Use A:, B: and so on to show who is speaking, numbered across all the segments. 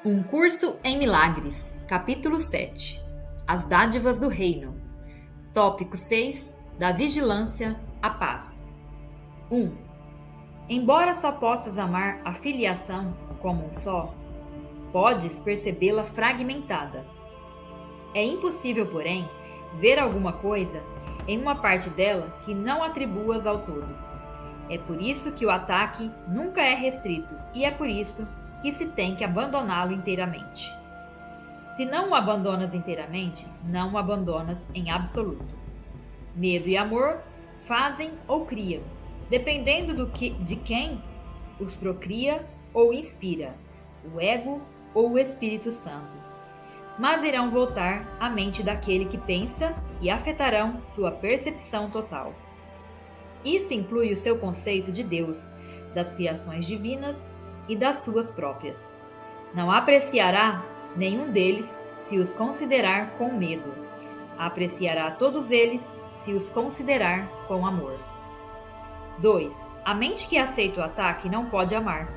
A: Um curso em milagres, capítulo 7. As dádivas do reino. Tópico 6. Da vigilância à paz. 1. Embora só possas amar a filiação como um só, podes percebê-la fragmentada. É impossível, porém, ver alguma coisa em uma parte dela que não atribuas ao todo. É por isso que o ataque nunca é restrito e é por isso que se tem que abandoná-lo inteiramente. Se não o abandonas inteiramente, não o abandonas em absoluto. Medo e amor fazem ou criam, dependendo de quem os procria ou inspira, o ego ou o Espírito Santo. Mas irão voltar à mente daquele que pensa e afetarão sua percepção total. Isso inclui o seu conceito de Deus, das criações divinas e das suas próprias. Não apreciará nenhum deles se os considerar com medo. Apreciará todos eles se os considerar com amor. 2. A mente que aceita o ataque não pode amar.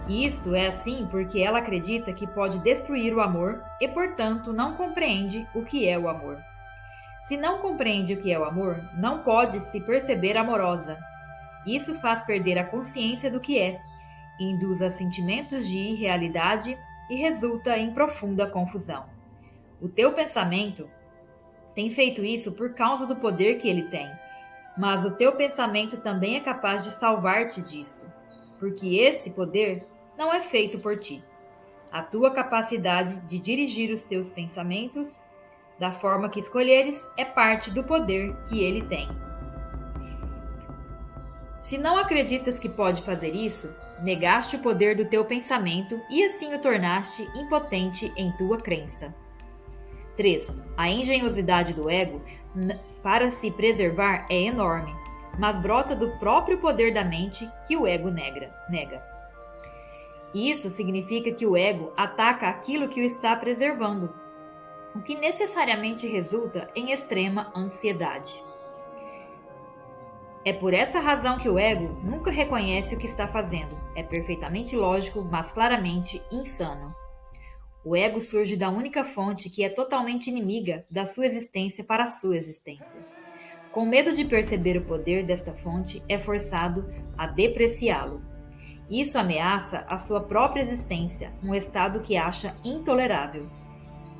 A: Isso é assim porque ela acredita que pode destruir o amor e, portanto, não compreende o que é o amor. Se não compreende o que é o amor, não pode se perceber amorosa. Isso faz perder a consciência do que é, induz a sentimentos de irrealidade e resulta em profunda confusão. O teu pensamento tem feito isso por causa do poder que ele tem, mas o teu pensamento também é capaz de salvar-te disso, porque esse poder não é feito por ti. A tua capacidade de dirigir os teus pensamentos da forma que escolheres é parte do poder que ele tem. Se não acreditas que pode fazer isso, negaste o poder do teu pensamento e assim o tornaste impotente em tua crença. 3. A engenhosidade do ego para se preservar é enorme, mas brota do próprio poder da mente que o ego nega. Isso significa que o ego ataca aquilo que o está preservando, o que necessariamente resulta em extrema ansiedade. É por essa razão que o ego nunca reconhece o que está fazendo. É perfeitamente lógico, mas claramente insano. O ego surge da única fonte que é totalmente inimiga da sua existência para a sua existência. Com medo de perceber o poder desta fonte, é forçado a depreciá-lo. Isso ameaça a sua própria existência, um estado que acha intolerável.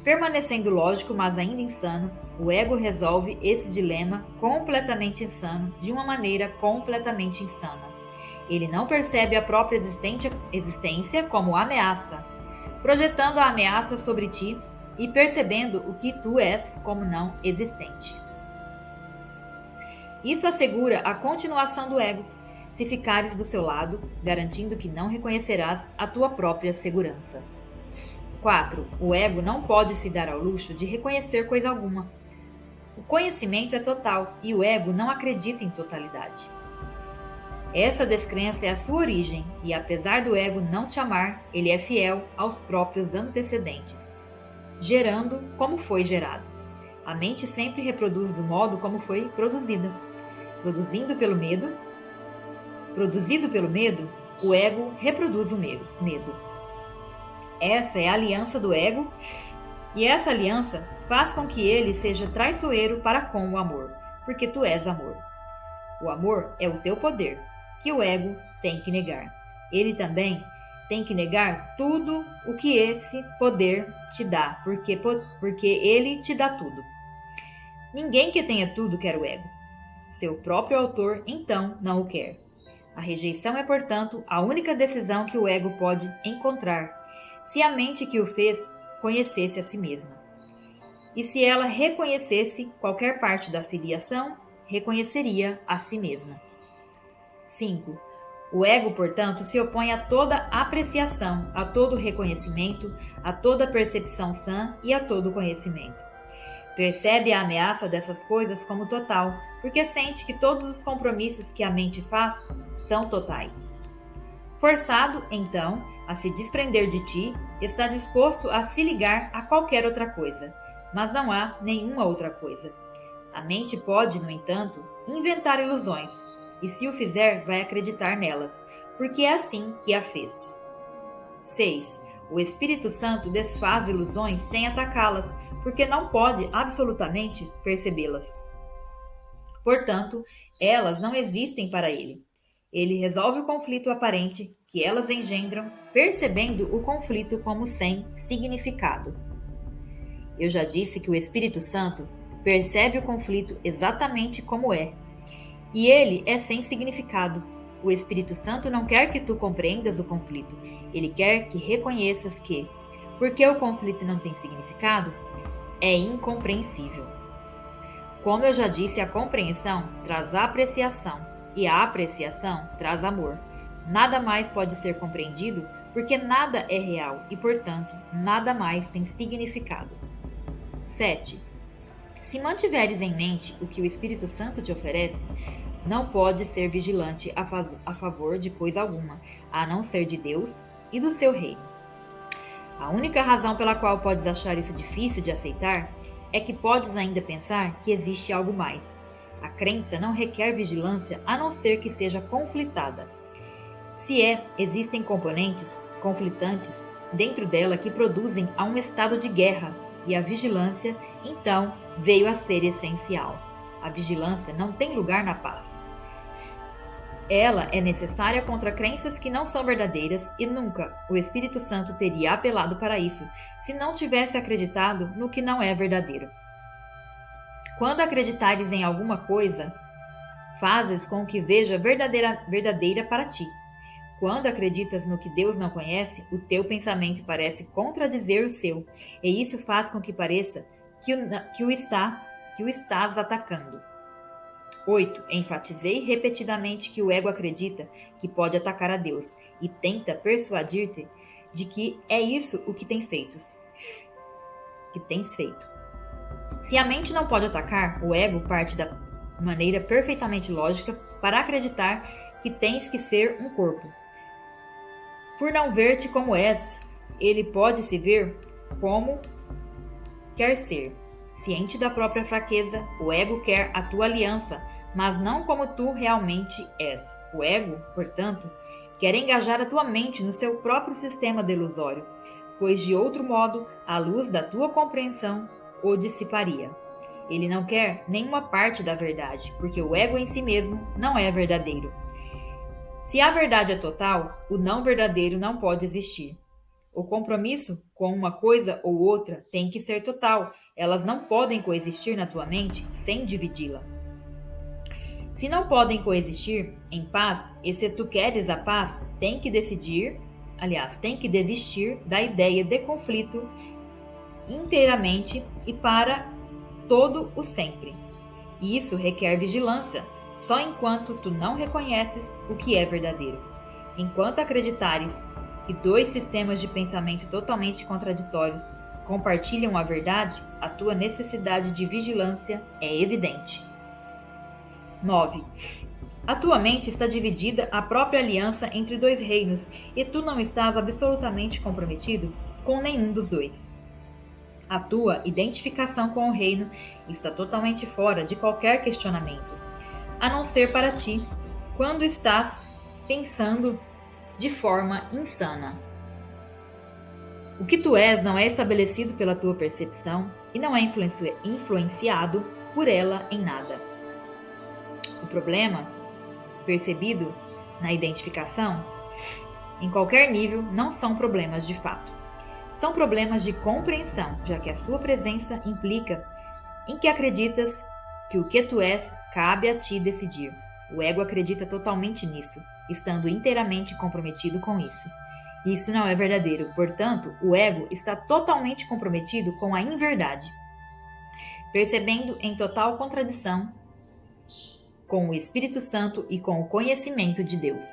A: Permanecendo lógico, mas ainda insano, o ego resolve esse dilema completamente insano de uma maneira completamente insana. Ele não percebe a própria existência como ameaça, projetando a ameaça sobre ti e percebendo o que tu és como não existente. Isso assegura a continuação do ego, se ficares do seu lado, garantindo que não reconhecerás a tua própria segurança. 4. O ego não pode se dar ao luxo de reconhecer coisa alguma. O conhecimento é total e o ego não acredita em totalidade. Essa descrença é a sua origem e, apesar do ego não te amar, ele é fiel aos próprios antecedentes, gerando como foi gerado. A mente sempre reproduz do modo como foi produzida. Produzido pelo medo, o ego reproduz o medo. Essa é a aliança do ego, e essa aliança faz com que ele seja traiçoeiro para com o amor, porque tu és amor. O amor é o teu poder, que o ego tem que negar. Ele também tem que negar tudo o que esse poder te dá, porque ele te dá tudo. Ninguém que tenha tudo quer o ego. Seu próprio autor, então, não o quer. A rejeição é, portanto, a única decisão que o ego pode encontrar, se a mente que o fez conhecesse a si mesma. E se ela reconhecesse qualquer parte da filiação, reconheceria a si mesma. 5. O ego, portanto, se opõe a toda apreciação, a todo reconhecimento, a toda percepção sã e a todo conhecimento. Percebe a ameaça dessas coisas como total, porque sente que todos os compromissos que a mente faz são totais. Forçado, então, a se desprender de ti, está disposto a se ligar a qualquer outra coisa, mas não há nenhuma outra coisa. A mente pode, no entanto, inventar ilusões, e se o fizer, vai acreditar nelas, porque é assim que a fez. 6. O Espírito Santo desfaz ilusões sem atacá-las, porque não pode absolutamente percebê-las. Portanto, elas não existem para ele. Ele resolve o conflito aparente que elas engendram, percebendo o conflito como sem significado. Eu já disse que o Espírito Santo percebe o conflito exatamente como é, e ele é sem significado. O Espírito Santo não quer que tu compreendas o conflito, ele quer que reconheças que, porque o conflito não tem significado, é incompreensível. Como eu já disse, a compreensão traz a apreciação, e a apreciação traz amor. Nada mais pode ser compreendido porque nada é real e, portanto, nada mais tem significado. 7. Se mantiveres em mente o que o Espírito Santo te oferece, não pode ser vigilante a favor de coisa alguma, a não ser de Deus e do seu reino. A única razão pela qual podes achar isso difícil de aceitar é que podes ainda pensar que existe algo mais. A crença não requer vigilância a não ser que seja conflitada. Existem componentes conflitantes dentro dela que produzem a um estado de guerra, e a vigilância, então, veio a ser essencial. A vigilância não tem lugar na paz. Ela é necessária contra crenças que não são verdadeiras e nunca o Espírito Santo teria apelado para isso se não tivesse acreditado no que não é verdadeiro. Quando acreditares em alguma coisa, fazes com que veja verdadeira para ti. Quando acreditas no que Deus não conhece, o teu pensamento parece contradizer o seu, e isso faz com que pareça que o estás atacando. 8. Enfatizei repetidamente que o ego acredita que pode atacar a Deus e tenta persuadir-te de que é isso o que tens feito. Se a mente não pode atacar, o ego parte da maneira perfeitamente lógica para acreditar que tens que ser um corpo. Por não ver-te como és, ele pode se ver como quer ser. Ciente da própria fraqueza, o ego quer a tua aliança, mas não como tu realmente és. O ego, portanto, quer engajar a tua mente no seu próprio sistema delusório, pois de outro modo a luz da tua compreensão o dissiparia. Ele não quer nenhuma parte da verdade, porque o ego em si mesmo não é verdadeiro. Se a verdade é total, o não verdadeiro não pode existir. O compromisso com uma coisa ou outra tem que ser total. Elas não podem coexistir na tua mente sem dividi-la. Se não podem coexistir em paz, e se tu queres a paz, tem que desistir da ideia de conflito inteiramente e para todo o sempre. E isso requer vigilância, só enquanto tu não reconheces o que é verdadeiro. Enquanto acreditares que dois sistemas de pensamento totalmente contraditórios compartilham a verdade, a tua necessidade de vigilância é evidente. 9. A tua mente está dividida a própria aliança entre dois reinos e tu não estás absolutamente comprometido com nenhum dos dois. A tua identificação com o reino está totalmente fora de qualquer questionamento, a não ser para ti, quando estás pensando de forma insana. O que tu és não é estabelecido pela tua percepção e não é influenciado por ela em nada. O problema, percebido na identificação, em qualquer nível, não são problemas de fato. São problemas de compreensão, já que a sua presença implica em que acreditas que o que tu és cabe a ti decidir. O ego acredita totalmente nisso, estando inteiramente comprometido com isso. Isso não é verdadeiro, portanto, o ego está totalmente comprometido com a inverdade, percebendo em total contradição com o Espírito Santo e com o conhecimento de Deus.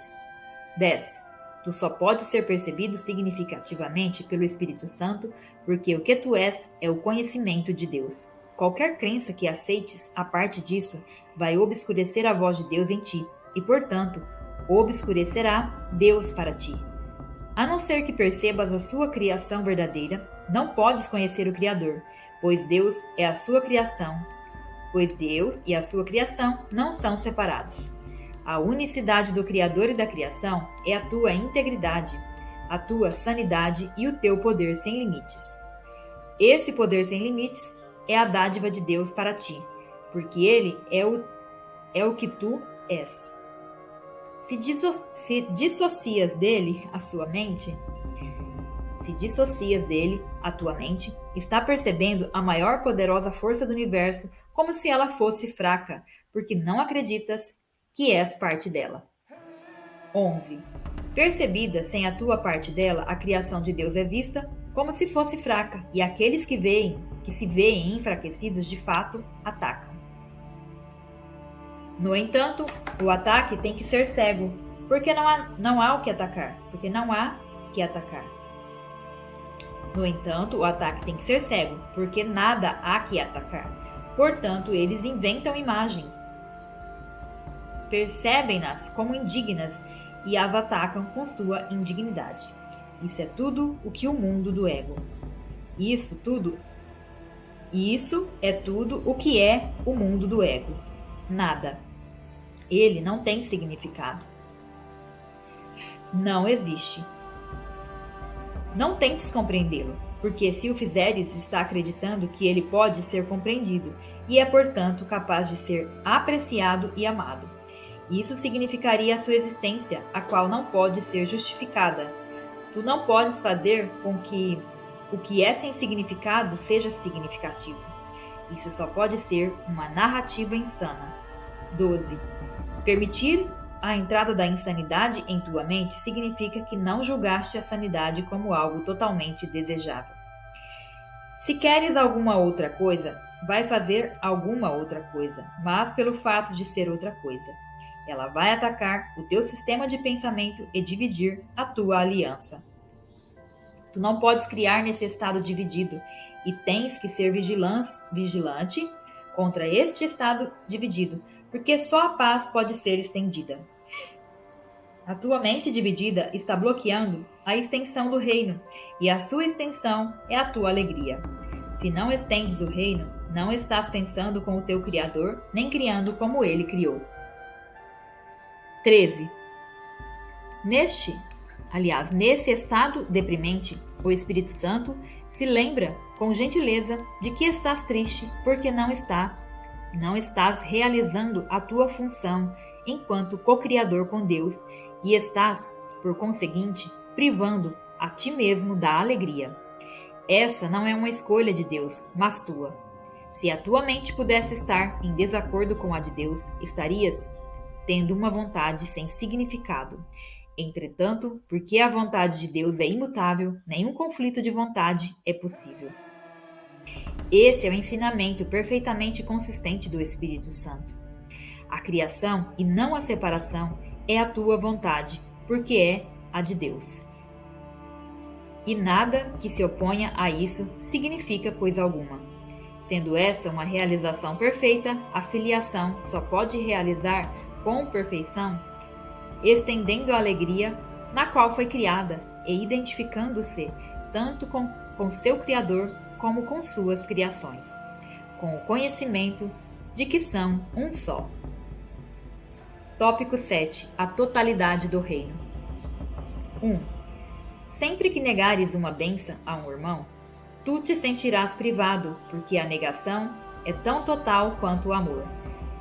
A: 10. Tu só pode ser percebido significativamente pelo Espírito Santo, porque o que tu és é o conhecimento de Deus. Qualquer crença que aceites a parte disso vai obscurecer a voz de Deus em ti e, portanto, obscurecerá Deus para ti. A não ser que percebas a sua criação verdadeira, não podes conhecer o Criador, pois Deus e a sua criação não são separados. A unicidade do Criador e da criação é a tua integridade. a tua sanidade e o teu poder sem limites. Esse poder sem limites é a dádiva de Deus para ti, porque Ele é o que tu és. Se dissocias dele a tua mente, está percebendo a maior poderosa força do universo como se ela fosse fraca, porque não acreditas que és parte dela. 11. Percebida sem a tua parte dela, a criação de Deus é vista como se fosse fraca, e aqueles que se veem enfraquecidos de fato, atacam. No entanto, o ataque tem que ser cego, porque não há o que atacar, No entanto, o ataque tem que ser cego, porque nada há que atacar. Portanto, eles inventam imagens, percebem-nas como indignas e as atacam com sua indignidade. Isso é tudo o que o mundo do ego. Isso é tudo o que é o mundo do ego. Nada. Ele não tem significado. Não existe. Não tentes compreendê-lo, porque se o fizeres, está acreditando que ele pode ser compreendido e é, portanto, capaz de ser apreciado e amado. Isso significaria a sua existência, a qual não pode ser justificada. Tu não podes fazer com que o que é sem significado seja significativo. Isso só pode ser uma narrativa insana. 12. Permitir a entrada da insanidade em tua mente significa que não julgaste a sanidade como algo totalmente desejável. Se queres alguma outra coisa, vai fazer alguma outra coisa, mas pelo fato de ser outra coisa. Ela vai atacar o teu sistema de pensamento e dividir a tua aliança. Tu não podes criar nesse estado dividido e tens que ser vigilante contra este estado dividido, porque só a paz pode ser estendida. A tua mente dividida está bloqueando a extensão do reino, e a sua extensão é a tua alegria. Se não estendes o reino, não estás pensando com o teu Criador, nem criando como ele criou. 13. Nesse estado deprimente, o Espírito Santo se lembra com gentileza de que estás triste porque não estás realizando a tua função enquanto co-criador com Deus e estás, por conseguinte, privando a ti mesmo da alegria. Essa não é uma escolha de Deus, mas tua. Se a tua mente pudesse estar em desacordo com a de Deus, estarias tendo uma vontade sem significado. Entretanto, porque a vontade de Deus é imutável, nenhum conflito de vontade é possível. Esse é o ensinamento perfeitamente consistente do Espírito Santo. A criação e não a separação é a tua vontade, porque é a de Deus. E nada que se oponha a isso significa coisa alguma. Sendo essa uma realização perfeita, a filiação só pode realizar com perfeição, estendendo a alegria na qual foi criada e identificando-se tanto com seu Criador como com suas criações, com o conhecimento de que são um só. Tópico 7. A totalidade do reino. 1. Sempre que negares uma bênção a um irmão, tu te sentirás privado, porque a negação é tão total quanto o amor.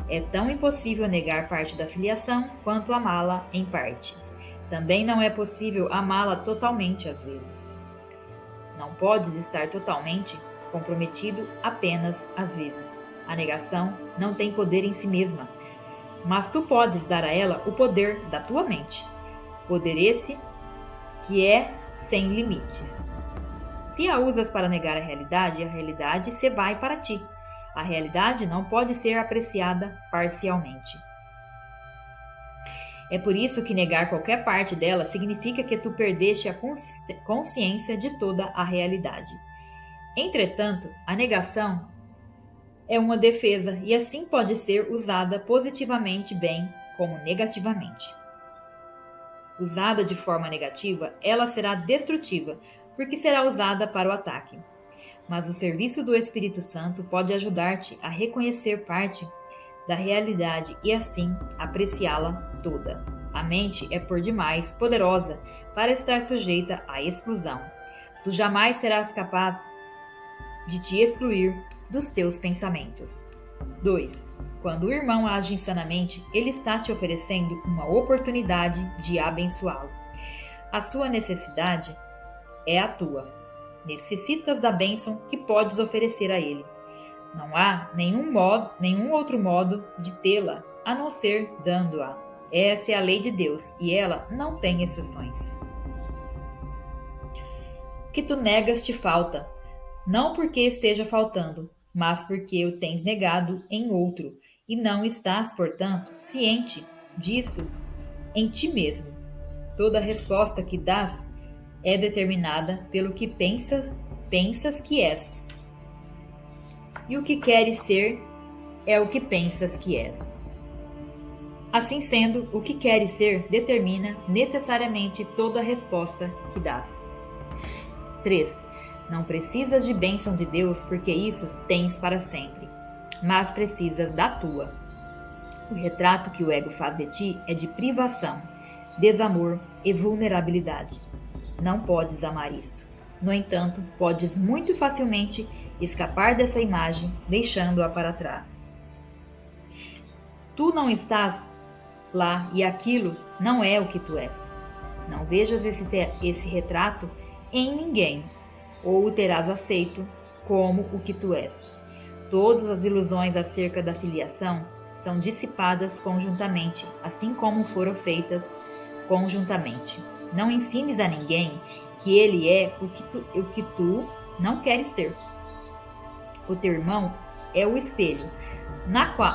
A: É tão impossível negar parte da filiação quanto amá-la em parte. Também não é possível amá-la totalmente às vezes. Não podes estar totalmente comprometido apenas às vezes. A negação não tem poder em si mesma, mas tu podes dar a ela o poder da tua mente. Poder esse que é sem limites. Se a usas para negar a realidade se vai para ti. A realidade não pode ser apreciada parcialmente. É por isso que negar qualquer parte dela significa que tu perdeste a consciência de toda a realidade. Entretanto, a negação é uma defesa e assim pode ser usada positivamente bem como negativamente. Usada de forma negativa, ela será destrutiva, porque será usada para o ataque. Mas o serviço do Espírito Santo pode ajudar-te a reconhecer parte da realidade e assim apreciá-la toda. A mente é por demais poderosa para estar sujeita à exclusão. Tu jamais serás capaz de te excluir dos teus pensamentos. 2. Quando o irmão age insanamente, ele está te oferecendo uma oportunidade de abençoá-lo. A sua necessidade é a tua. Necessitas da bênção que podes oferecer a ele. Não há nenhum outro modo de tê-la a não ser dando-a. Essa é a lei de Deus e ela não tem exceções. O que tu negas te falta, não porque esteja faltando, mas porque o tens negado em outro, e não estás, portanto, ciente disso em ti mesmo. Toda resposta que dás é determinada pelo que pensas que és. E o que queres ser é o que pensas que és. Assim sendo, o que queres ser determina necessariamente toda a resposta que dás. 3. Não precisas de bênção de Deus porque isso tens para sempre, mas precisas da tua. O retrato que o ego faz de ti é de privação, desamor e vulnerabilidade. Não podes amar isso. No entanto, podes muito facilmente escapar dessa imagem, deixando-a para trás. Tu não estás lá e aquilo não é o que tu és. Não vejas esse retrato em ninguém, ou o terás aceito como o que tu és. Todas as ilusões acerca da filiação são dissipadas conjuntamente, assim como foram feitas conjuntamente. Não ensines a ninguém que ele é o que tu não queres ser. O teu irmão é o espelho,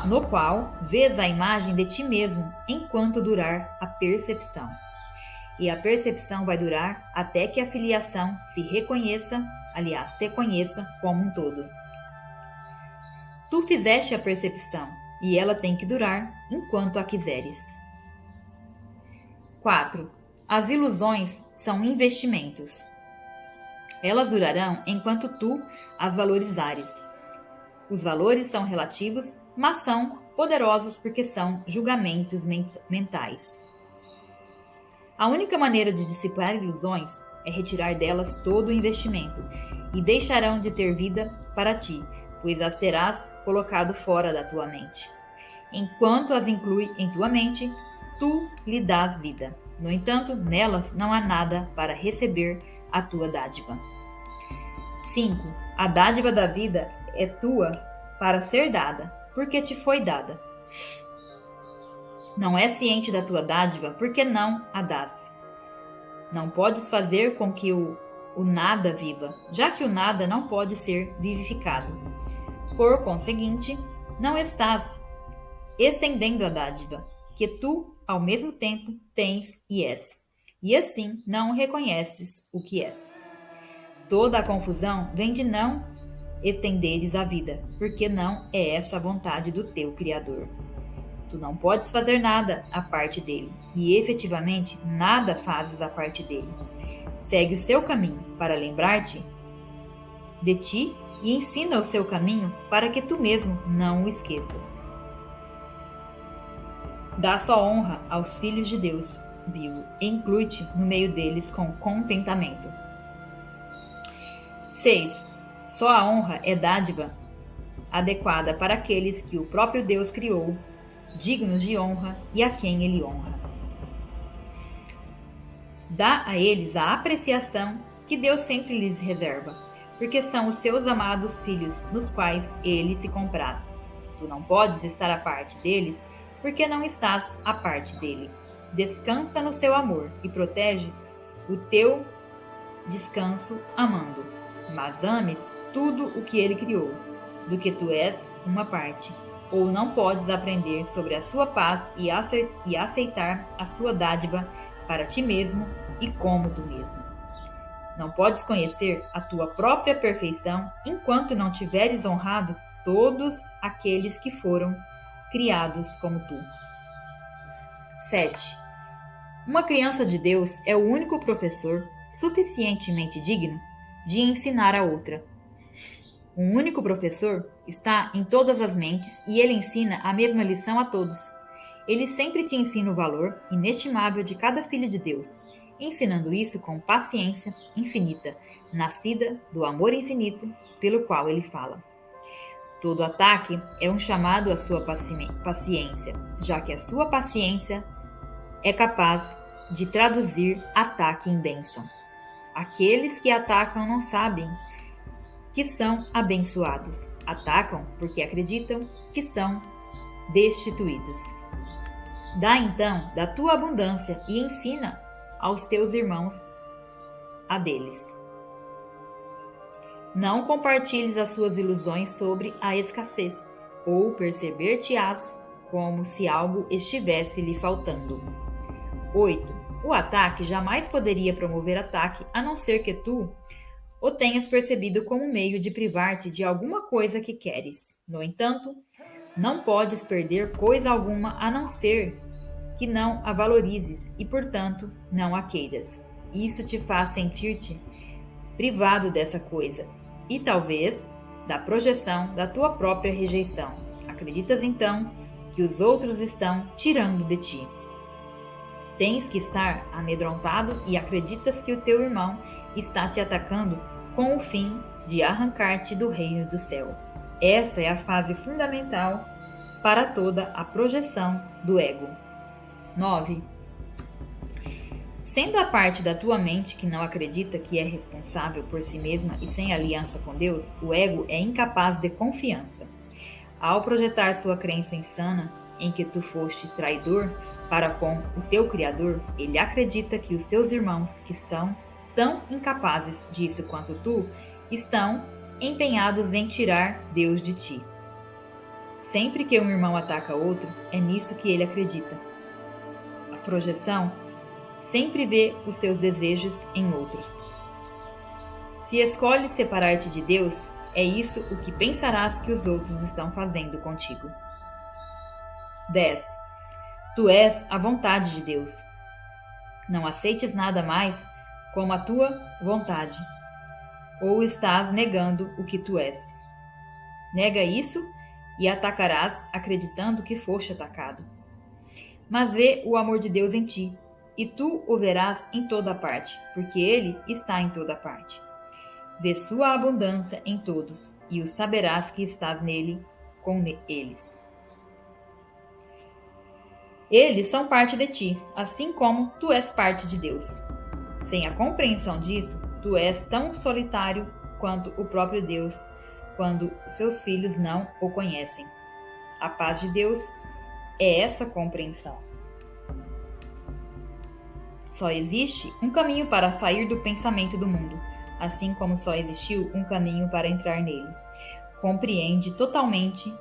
A: no qual vês a imagem de ti mesmo enquanto durar a percepção. E a percepção vai durar até que a filiação se conheça como um todo. Tu fizeste a percepção, e ela tem que durar enquanto a quiseres. 4. As ilusões são investimentos. Elas durarão enquanto tu as valorizares. Os valores são relativos, mas são poderosos porque são julgamentos mentais. A única maneira de dissipar ilusões é retirar delas todo o investimento, e deixarão de ter vida para ti, pois as terás colocado fora da tua mente. Enquanto as inclui em tua mente, tu lhe dás vida. No entanto, nelas não há nada para receber a tua dádiva. 5. A dádiva da vida é tua para ser dada, porque te foi dada. Não és ciente da tua dádiva, porque não a dás. Não podes fazer com que o nada viva, já que o nada não pode ser vivificado. Por conseguinte, não estás estendendo a dádiva, que tu, ao mesmo tempo, tens e és, e assim não reconheces o que és. Toda a confusão vem de não estenderes a vida, porque não é essa a vontade do teu Criador. Tu não podes fazer nada à parte dele, e efetivamente nada fazes à parte dele. Segue o seu caminho para lembrar-te de ti e ensina o seu caminho para que tu mesmo não o esqueças. Dá só honra aos filhos de Deus vivo e inclui-te no meio deles com contentamento. 6. Só a honra é dádiva adequada para aqueles que o próprio Deus criou, dignos de honra e a quem ele honra. Dá a eles a apreciação que Deus sempre lhes reserva, porque são os seus amados filhos nos quais ele se compraz. Tu não podes estar à parte deles, porque não estás à parte dele. Descansa no seu amor e protege o teu descanso amando, mas ames tudo o que ele criou, do que tu és uma parte. Ou não podes aprender sobre a sua paz e aceitar a sua dádiva para ti mesmo e como tu mesmo. Não podes conhecer a tua própria perfeição enquanto não tiveres honrado todos aqueles que foram criados como tu. 7. Uma criança de Deus é o único professor suficientemente digno de ensinar a outra. Um único professor está em todas as mentes e ele ensina a mesma lição a todos. Ele sempre te ensina o valor inestimável de cada filho de Deus, ensinando isso com paciência infinita, nascida do amor infinito pelo qual ele fala. Todo ataque é um chamado à sua paciência, já que a sua paciência é capaz de traduzir ataque em bênção. Aqueles que atacam não sabem que são abençoados. Atacam porque acreditam que são destituídos. Dá então da tua abundância e ensina aos teus irmãos a deles. Não compartilhes as suas ilusões sobre a escassez, ou perceber-te-ás como se algo estivesse lhe faltando. 8. O ataque jamais poderia promover ataque, a não ser que tu o tenhas percebido como meio de privar-te de alguma coisa que queres. No entanto, não podes perder coisa alguma a não ser que não a valorizes e, portanto, não a queiras. Isso te faz sentir-te privado dessa coisa e, talvez, da projeção da tua própria rejeição. Acreditas, então, que os outros estão tirando de ti. Tens que estar amedrontado e acreditas que o teu irmão está te atacando com o fim de arrancar-te do reino do céu. Essa é a fase fundamental para toda a projeção do ego. 9. Sendo a parte da tua mente que não acredita que é responsável por si mesma e sem aliança com Deus, o ego é incapaz de confiança. Ao projetar sua crença insana em que tu foste traidor para com o teu Criador, ele acredita que os teus irmãos, que são tão incapazes disso quanto tu, estão empenhados em tirar Deus de ti. Sempre que um irmão ataca outro, é nisso que ele acredita. A projeção sempre vê os seus desejos em outros. Se escolhes separar-te de Deus, é isso o que pensarás que os outros estão fazendo contigo. 10. Tu és a vontade de Deus. Não aceites nada mais como a tua vontade, ou estás negando o que tu és. Nega isso e atacarás acreditando que foste atacado. Mas vê o amor de Deus em ti, e tu o verás em toda parte, porque ele está em toda parte. Dê sua abundância em todos, e o saberás que estás nele com eles. Eles são parte de ti, assim como tu és parte de Deus. Sem a compreensão disso, tu és tão solitário quanto o próprio Deus, quando seus filhos não o conhecem. A paz de Deus é essa compreensão. Só existe um caminho para sair do pensamento do mundo, assim como só existiu um caminho para entrar nele. Compreende totalmente,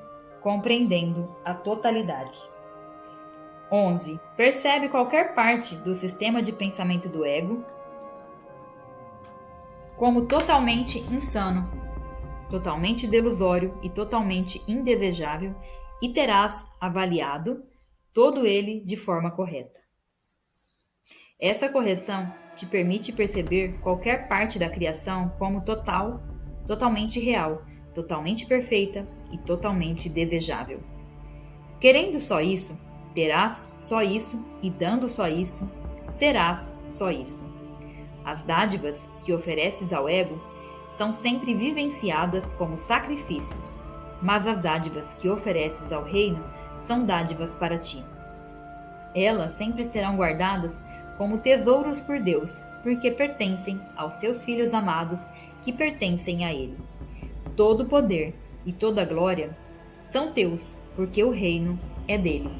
A: compreendendo a totalidade. 11. Percebe qualquer parte do sistema de pensamento do ego como totalmente insano, totalmente delusório e totalmente indesejável, e terás avaliado todo ele de forma correta. Essa correção te permite perceber qualquer parte da criação como totalmente real, totalmente perfeita e totalmente desejável. Querendo só isso, terás só isso, e dando só isso, serás só isso. As dádivas que ofereces ao ego são sempre vivenciadas como sacrifícios, mas as dádivas que ofereces ao reino são dádivas para ti. Elas sempre serão guardadas como tesouros por Deus, porque pertencem aos seus filhos amados que pertencem a Ele. Todo o poder e toda a glória são teus, porque o reino é dele.